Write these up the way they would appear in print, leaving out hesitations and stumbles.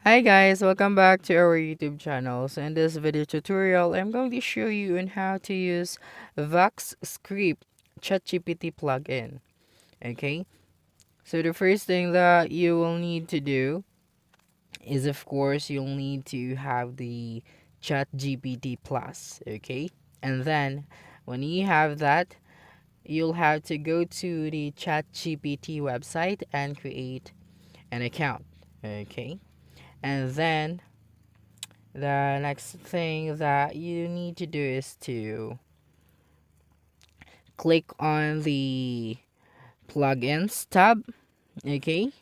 Hi guys, welcome back to our YouTube channel. So in this video tutorial, I'm going to show you on how to use VoxScript ChatGPT plugin. Okay, so the first thing that you will need to do is, of course, you'll need to have the ChatGPT Plus. Okay, and then when you have that, you'll have to go to the ChatGPT website and create an account. Okay, and then the next thing that you need to do is to click on the plugins tab. Okay,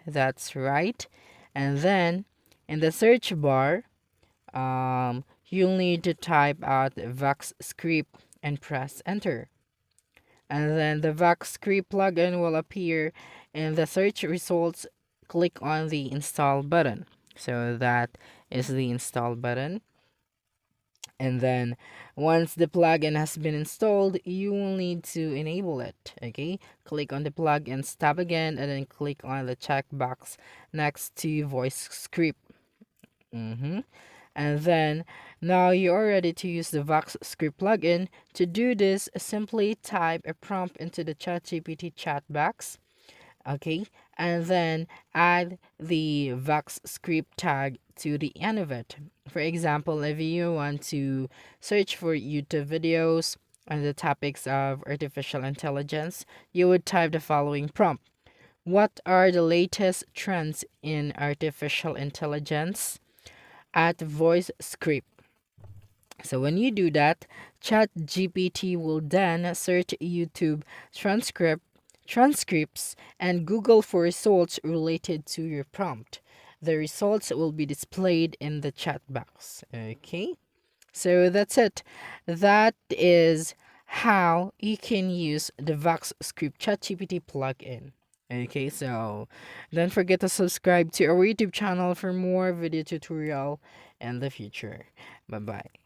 that's right. And then in the search bar, you'll need to type out VoxScript and press enter. And then the VoxScript plugin will appear in the search results. Click on the install button. So that is the install button. And then once the plugin has been installed, you will need to enable it. Okay, click on the plugins tab again and then click on the checkbox next to voice script. And then now you are ready to use the VoxScript plugin. To do this, simply type a prompt into the ChatGPT chat box. Okay, and then add the VoxScript tag to the end of it. For example, if you want to search for YouTube videos on the topics of artificial intelligence, you would type the following prompt: what are the latest trends in artificial intelligence at voice script? So when you do that, ChatGPT will then search YouTube transcripts and Google for results related to your prompt. The results will be displayed in the chat box. Okay, so that's it. That is how you can use the VoxScript ChatGPT plugin. Okay, so don't forget to subscribe to our YouTube channel for more video tutorial in the future. Bye bye.